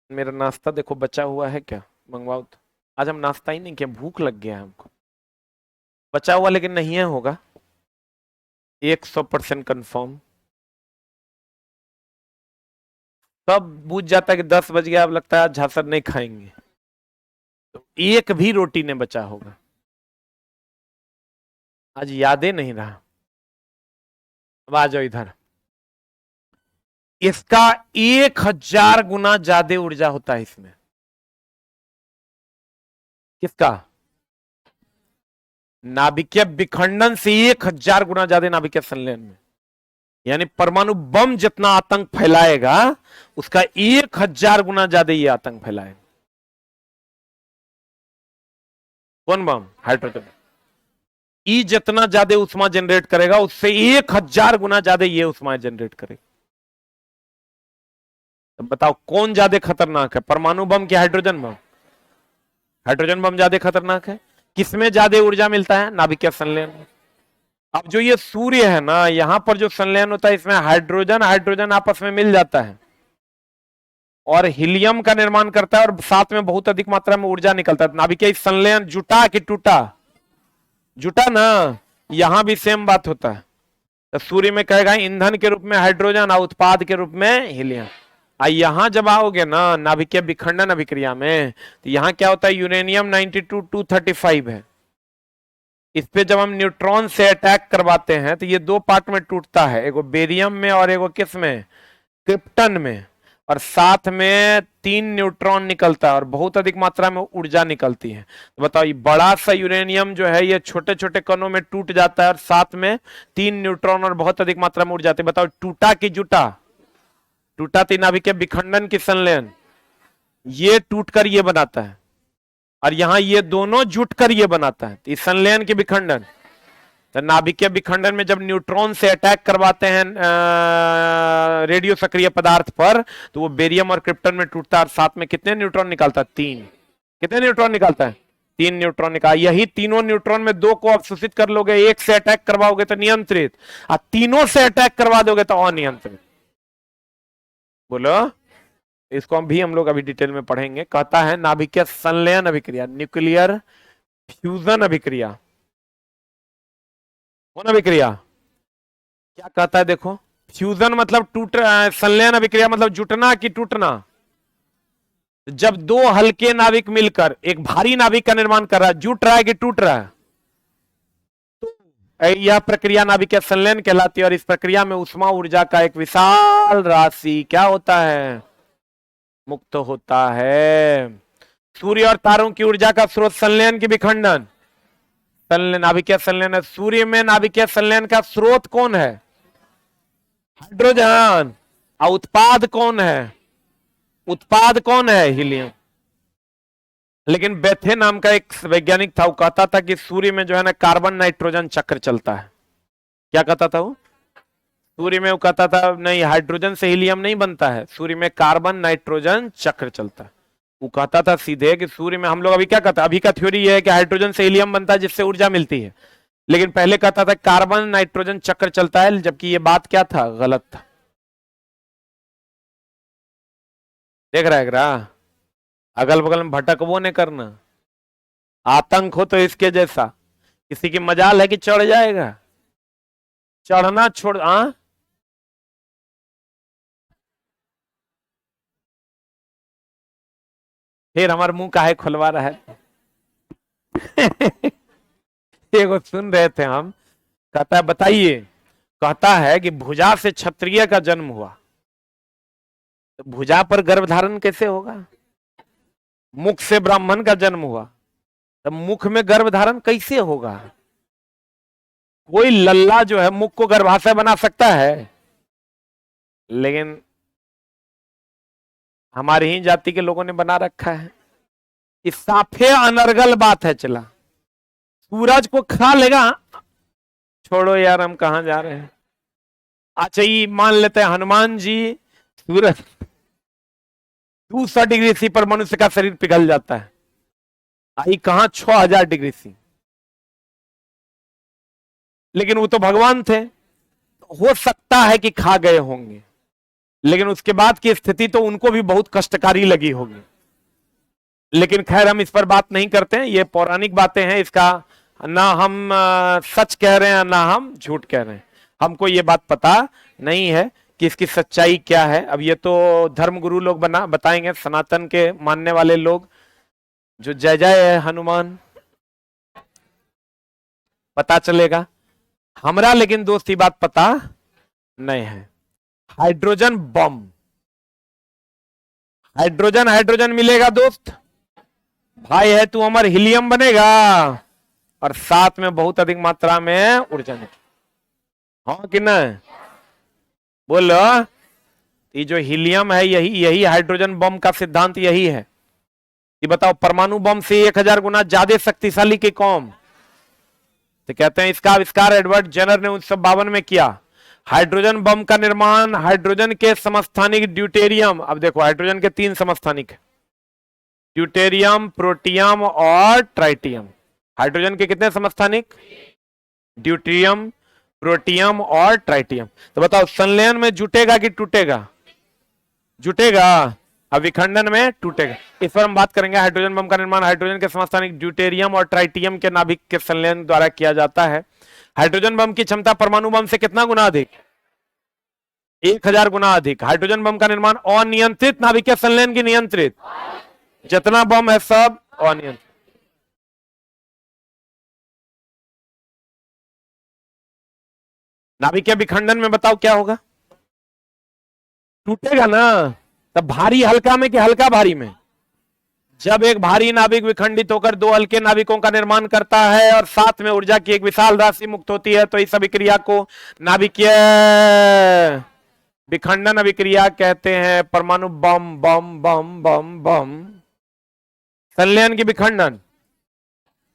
मेरा नाश्ता देखो बचा हुआ है, क्या मंगवाओ तो? आज हम नाश्ता ही नहीं किया, भूख लग गया है हमको। बचा हुआ लेकिन नहीं है होगा 100% कंफर्म। तब बुझ जाता है कि 10 बज गया, अब लगता है झांसर नहीं खाएंगे, तो एक भी रोटी ने बचा होगा। आज यादें नहीं रहा। अब आ जाओ इधर, इसका 1000 गुना ज्यादा ऊर्जा होता है इसमें। किसका? नाभिकीय विखंडन से 1000 गुना ज्यादा नाभिकीय संलयन में। यानी परमाणु बम जितना आतंक फैलाएगा, उसका 1000 गुना ज्यादा ये आतंक फैलाएगा। कौन बम? हाइड्रोजन। ई जितना ज्यादा उष्मा जनरेट करेगा, उससे 1000 गुना ज्यादा ये उष्मा जनरेट करेगा। तो बताओ कौन ज्यादा खतरनाक है, परमाणु बम की हाइड्रोजन बम? हाइड्रोजन बम ज्यादा खतरनाक है। किसमें ज्यादा ऊर्जा मिलता है? नाभिकीय संलयन में। अब जो ये सूर्य है ना, यहां पर जो संलयन होता है, इसमें हाइड्रोजन हाइड्रोजन आपस में मिल जाता है और हीलियम का निर्माण करता है, और साथ में बहुत अधिक मात्रा में ऊर्जा निकलता है। नाभिकीय संलयन जुटा कि टूटा? जुटा ना। यहां भी सेम बात होता है। तो सूर्य में कहेगा ईंधन के रूप में हाइड्रोजन और उत्पाद के रूप में हीलियम। यहां जब आओगे ना नाभिकीय विखंडन अभिक्रिया में, तो यहां क्या होता है? यूरेनियम 92 235 है। इस पे जब हम न्यूट्रॉन से अटैक करवाते हैं तो ये दो पार्ट में टूटता है, एगो बेरियम में और एगो किस में? क्रिप्टन में। और साथ में 3 न्यूट्रॉन निकलता है और बहुत अधिक मात्रा में ऊर्जा निकलती है। तो बताओ, ये बड़ा सा यूरेनियम जो है ये छोटे छोटे कणों में टूट जाता है और साथ में 3 न्यूट्रॉन और बहुत अधिक मात्रा में ऊर्जा आती है। बताओ टूटा कि जुटा? टूटा तो नाभिकीय विखंडन की संलयन, ये टूटकर ये बनाता है, और यहां ये दोनों जुटकर ये बनाता है, इस संलयन के विखंडन। तो नाभिकीय विखंडन में जब न्यूट्रॉन से अटैक करवाते हैं रेडियो सक्रिय पदार्थ पर, तो वो बेरियम और क्रिप्टन में टूटता है और साथ में कितने न्यूट्रॉन निकालता है? 3। कितने न्यूट्रॉन निकालता है? 3 न्यूट्रॉन निकाल। यही तीनों न्यूट्रॉन में 2 को अवशोषित कर लोगे, एक से अटैक करवाओगे तो नियंत्रित, और तीनों से अटैक करवा दोगे तो अनियंत्रित। बोलो, इसको भी हम लोग अभी डिटेल में पढ़ेंगे। कहता है नाभिकीय संलयन अभिक्रिया, न्यूक्लियर फ्यूजन अभिक्रिया। कौन अभिक्रिया? क्या कहता है देखो, फ्यूजन मतलब टूट, संलयन अभिक्रिया मतलब जुटना कि टूटना। जब दो हल्के नाभिक मिलकर एक भारी नाभिक का निर्माण कर रहा है, जुट रहा है कि टूट रहा है? तो यह प्रक्रिया नाभिकीय संलयन कहलाती है। और इस प्रक्रिया में उष्मा ऊर्जा का एक विशाल राशि क्या होता है? मुक्त होता है। सूर्य और तारों की ऊर्जा का स्रोत संलयन की विखंडन, संलयन नाभिकीय संलयन है। सूर्य में नाभिकीय संलयन का स्रोत कौन है? हाइड्रोजन। और उत्पाद कौन है? उत्पाद कौन है? हीलियम। लेकिन बेथे नाम का एक वैज्ञानिक था, वो कहता था कि सूर्य में जो है ना कार्बन नाइट्रोजन चक्र चलता है। क्या कहता था वो? सूर्य में वो कहता था नहीं, हाइड्रोजन से हीलियम नहीं बनता है, सूर्य में कार्बन नाइट्रोजन चक्र चलता है। वो कहता था सीधे कि सूर्य में, हम लोग अभी क्या कहते हैं, अभी का थ्योरी ये है कि हाइड्रोजन से हीलियम बनता है जिससे ऊर्जा मिलती है, लेकिन पहले कहता था कार्बन नाइट्रोजन चक्र चलता है, जबकि ये बात क्या था? गलत था। देख रहा है ग्रह, अगल बगल में भटकबो नहीं करना। आतंक हो तो इसके जैसा, किसी की मजाल है कि चढ़ जाएगा, चढ़ना छोड़। फिर हमारे मुंह काहे खुलवा रहा है? एगो सुन रहे थे हम, कहता है बताइए, कहता है कि भुजा से क्षत्रिय का जन्म हुआ, तो भुजा पर गर्भ धारण कैसे होगा? मुख से ब्राह्मण का जन्म हुआ, तो मुख में गर्भ धारण कैसे होगा? कोई लल्ला जो है मुख को गर्भाशय बना सकता है? लेकिन हमारी ही जाति के लोगों ने बना रखा है। इस साफे अनर्गल बात है। चला सूरज को खा लेगा, छोड़ो यार हम कहां जा रहे हैं। अच्छा ये मान लेते हैं हनुमान जी, सूरज 200 डिग्री सी पर मनुष्य का शरीर पिघल जाता है, आई कहां 6000 डिग्री सी। लेकिन वो तो भगवान थे, हो सकता है कि खा गए होंगे, लेकिन उसके बाद की स्थिति तो उनको भी बहुत कष्टकारी लगी होगी। लेकिन खैर हम इस पर बात नहीं करते हैं, ये पौराणिक बातें हैं, इसका ना हम सच कह रहे हैं ना हम झूठ कह रहे हैं। हमको ये बात पता नहीं है कि इसकी सच्चाई क्या है। अब ये तो धर्मगुरु लोग बताएंगे, सनातन के मानने वाले लोग, जो जय जय हनुमान, पता चलेगा। हमरा लेकिन दोस्त ये बात पता नहीं है। हाइड्रोजन बम, हाइड्रोजन हाइड्रोजन मिलेगा दोस्त, भाई है तू अमर, हीलियम बनेगा और साथ में बहुत अधिक मात्रा में ऊर्जा निकलेगी। हाँ कि नहीं? बोलो। ये जो हीलियम है यही यही हाइड्रोजन बम का सिद्धांत यही है कि बताओ परमाणु बम से 1000 गुना ज्यादा शक्तिशाली की कौन? तो कहते हैं इसका आविष्कार एडवर्ड जेनर ने 1952 में किया। हाइड्रोजन बम का निर्माण हाइड्रोजन के समस्थानिक ड्यूटेरियम, अब देखो हाइड्रोजन के 3 समस्थानिक, ड्यूटेरियम, प्रोटियम और ट्राइटियम। हाइड्रोजन के कितने समस्थानिक? ड्यूटेरियम, प्रोटियम और ट्राइटियम। तो बताओ संलयन में जुटेगा कि टूटेगा? जुटेगा। अब विखंडन में टूटेगा। इस पर हम बात करेंगे। हाइड्रोजन बम का निर्माण हाइड्रोजन के समस्थानिक ड्यूटेरियम और ट्राइटियम के नाभिक के संलयन द्वारा किया जाता है। हाइड्रोजन बम की क्षमता परमाणु बम से कितना गुना अधिक? 1000 गुना अधिक। हाइड्रोजन बम का निर्माण अनियंत्रित नाभिकीय संलयन की नियंत्रित, जितना बम है सब अनियंत्रित। नाभिकीय विखंडन में बताओ क्या होगा? टूटेगा ना। तब भारी हल्का में कि हल्का भारी में? जब एक भारी नाभिक विखंडित होकर 2 हल्के नाभिकों का निर्माण करता है और साथ में ऊर्जा की एक विशाल राशि मुक्त होती है, तो इस अभिक्रिया को नाभिकीय विखंडन अभिक्रिया कहते हैं। परमाणु बम बम बम बम बम संलयन की विखंडन।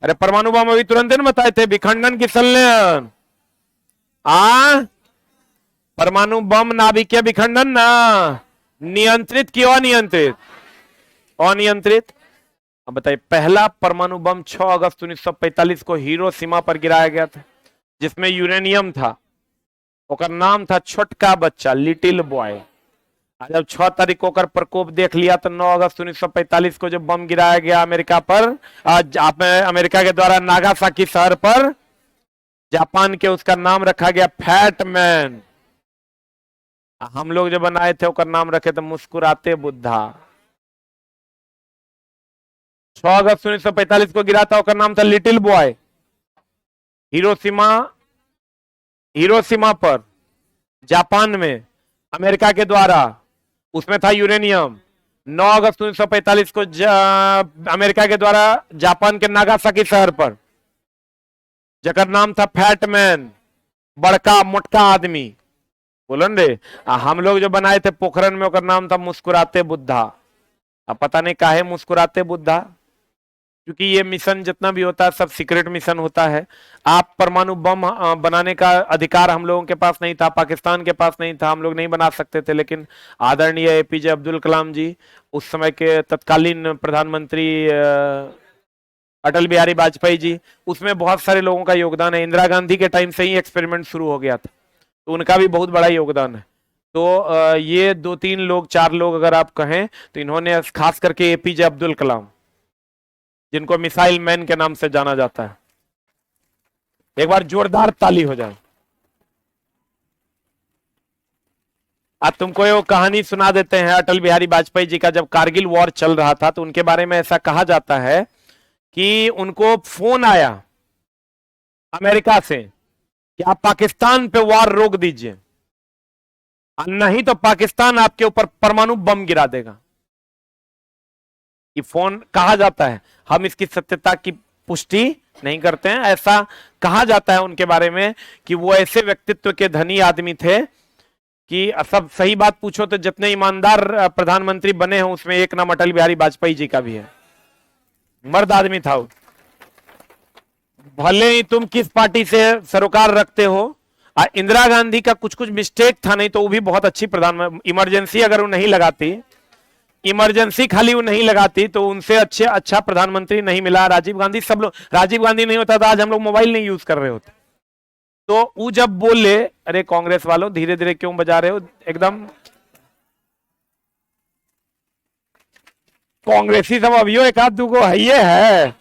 अरे परमाणु बम अभी तुरंत नहीं बताए थे, विखंडन की संलयन। परमाणु बम नाभिकीय विखंडन ना, नियंत्रित की अनियंत्रित? अनियंत्रित। अब बताइए, पहला परमाणु बम 6 अगस्त 1945 को हिरोशिमा पर गिराया गया था, जिसमें यूरेनियम था। उसका नाम था छोटका बच्चा, लिटिल बॉय। जब 6 तारीख को प्रकोप देख लिया तो 9 अगस्त 1945 को जब बम गिराया गया अमेरिका पर, अमेरिका के द्वारा नागासाकी शहर पर, जापान के, उसका नाम रखा गया फैट मैन। हम लोग जो बनाए थे उसका नाम रखे थे मुस्कुराते बुद्धा। 6 अगस्त 1945 को गिरा था, उसका नाम था लिटिल बॉय। हिरोशिमा, हिरोशिमा पर जापान में अमेरिका के द्वारा, उसमें था यूरेनियम। 9 अगस्त 1945 को अमेरिका के द्वारा जापान के नागासाकी शहर पर, जकर नाम था फैट मैन, बड़का मोटका आदमी बोलन रे। हम लोग जो बनाए थे पोखरण में, उसका नाम था मुस्कुराते बुद्धा। अब पता नहीं काहे मुस्कुराते बुद्धा, क्योंकि ये मिशन जितना भी होता है सब सीक्रेट मिशन होता है। आप परमाणु बम बनाने का अधिकार हम लोगों के पास नहीं था, पाकिस्तान के पास नहीं था, हम लोग नहीं बना सकते थे। लेकिन आदरणीय एपीजे अब्दुल कलाम जी, उस समय के तत्कालीन प्रधानमंत्री अटल बिहारी वाजपेयी जी, उसमें बहुत सारे लोगों का योगदान है। इंदिरा गांधी के टाइम से ही एक्सपेरिमेंट शुरू हो गया था, तो उनका भी बहुत बड़ा योगदान है। तो ये 2-3 लोग, 4 लोग अगर आप कहें तो इन्होंने, खास करके एपीजे अब्दुल कलाम, जिनको मिसाइल मैन के नाम से जाना जाता है, एक बार जोरदार ताली हो जाए। आज तुमको ये कहानी सुना देते हैं अटल बिहारी वाजपेयी जी का। जब कारगिल वॉर चल रहा था तो उनके बारे में ऐसा कहा जाता है कि उनको फोन आया अमेरिका से कि आप पाकिस्तान पे वॉर रोक दीजिए, नहीं तो पाकिस्तान आपके ऊपर परमाणु बम गिरा देगा। ये फोन कहा जाता है, हम इसकी सत्यता की पुष्टि नहीं करते हैं। ऐसा कहा जाता है उनके बारे में कि वो ऐसे व्यक्तित्व के धनी आदमी थे कि सब सही बात पूछो तो जितने ईमानदार प्रधानमंत्री बने हैं उसमें एक नाम अटल बिहारी वाजपेयी जी का भी है। मर्द आदमी था वो। भले ही तुम किस पार्टी से सरोकार रखते हो, इंदिरा गांधी का कुछ कुछ मिस्टेक था, नहीं तो वो भी बहुत अच्छी प्रधानमंत्री। इमरजेंसी अगर वो नहीं लगाती, इमरजेंसी खाली वो नहीं लगाती तो उनसे अच्छा प्रधानमंत्री नहीं मिला। राजीव गांधी, सब लोग, राजीव गांधी नहीं होता तो आज हम लोग मोबाइल नहीं यूज कर रहे होते। तो वो जब बोले, अरे कांग्रेस वालों धीरे धीरे क्यों बजा रहे हो, एकदम कांग्रेसी सब अभियो एक आध दूगो है ये है।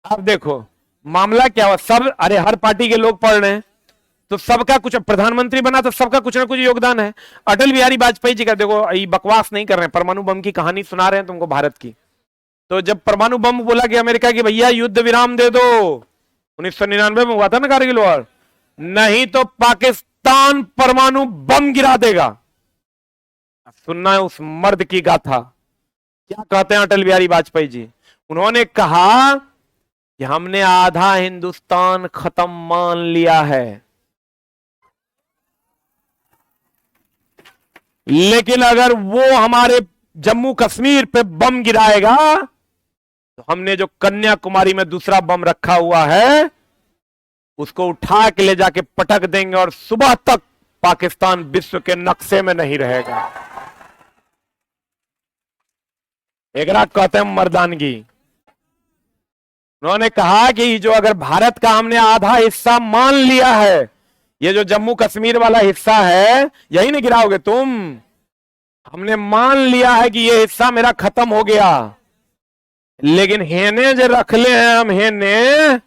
अब देखो मामला क्या हुआ, सब, अरे हर पार्टी के लोग पढ़ रहे हैं तो सबका कुछ, प्रधानमंत्री बना तो सबका कुछ ना कुछ योगदान है। अटल बिहारी वाजपेयी जी का देखो, ये बकवास नहीं कर रहे हैं, परमाणु बम की कहानी सुना रहे हैं तुमको भारत की। तो जब परमाणु बम बोला कि अमेरिका की भैया युद्ध विराम दे दो, 1999 में हुआ था ना कारगिल वॉर, नहीं तो पाकिस्तान परमाणु बम गिरा देगा। सुनना है उस मर्द की गाथा, क्या कहते हैं अटल बिहारी वाजपेयी जी। उन्होंने कहा कि हमने आधा हिंदुस्तान खत्म मान लिया है, लेकिन अगर वो हमारे जम्मू कश्मीर पे बम गिराएगा तो हमने जो कन्याकुमारी में दूसरा बम रखा हुआ है उसको उठा के ले जाके पटक देंगे और सुबह तक पाकिस्तान विश्व के नक्शे में नहीं रहेगा। एक रात कहते हैं मर्दानगी। उन्होंने कहा कि जो अगर भारत का हमने आधा हिस्सा मान लिया है, ये जो जम्मू कश्मीर वाला हिस्सा है यही नहीं गिराओगे तुम, हमने मान लिया है कि ये हिस्सा मेरा खत्म हो गया, लेकिन हेने जो रख ले हैं हम, हेने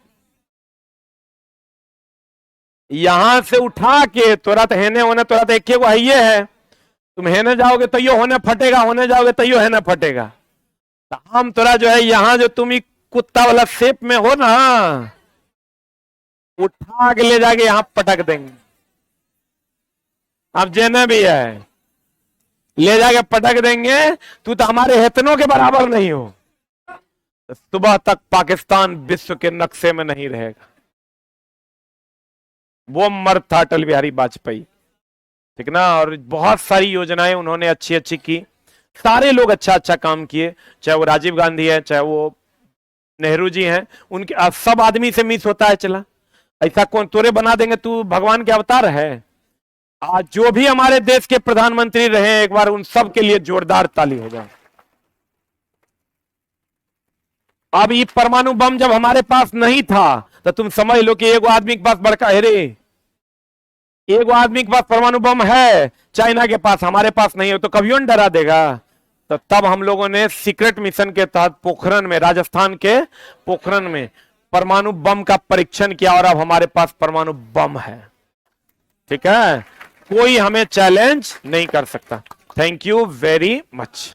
यहां से उठा के तुरंत हेने होने, तुरंत एक को ये है, तुम हेने जाओगे तो यो होने फटेगा, होने जाओगे तो यो हेने फटेगा। तो हम तुरा जो है यहां जो तुम कुत्ता वाला शेप में हो ना, उठा के ले जाके यहां पटक देंगे। अब जेने भी है ले जाके पटक देंगे, तू तो हमारे हेतनों के बराबर नहीं हो, तो सुबह तक पाकिस्तान विश्व के नक्शे में नहीं रहेगा। वो मर्द था अटल बिहारी वाजपेयी, ठीक ना। और बहुत सारी योजनाएं उन्होंने अच्छी अच्छी की, सारे लोग अच्छा अच्छा काम किए, चाहे वो राजीव गांधी है, चाहे वो नेहरू जी हैं, उनके सब आदमी से मिस होता है चला। ऐसा कौन तोरे बना देंगे, तू भगवान के अवतार है। आज जो भी हमारे देश के प्रधानमंत्री रहे, एक बार उन सब के लिए जोरदार ताली हो जाए। अब ये परमाणु बम जब हमारे पास नहीं था तो तुम समझ लो कि एक आदमी के पास बड़का है रे, एक आदमी के पास परमाणु बम है, चाइना के पास, हमारे पास नहीं हो, तो कभी न डरा देगा। तो तब हम लोगों ने सीक्रेट मिशन के तहत पोखरण में, राजस्थान के पोखरण में परमाणु बम का परीक्षण किया और अब हमारे पास परमाणु बम है। ठीक है, कोई हमें चैलेंज नहीं कर सकता। Thank you very much.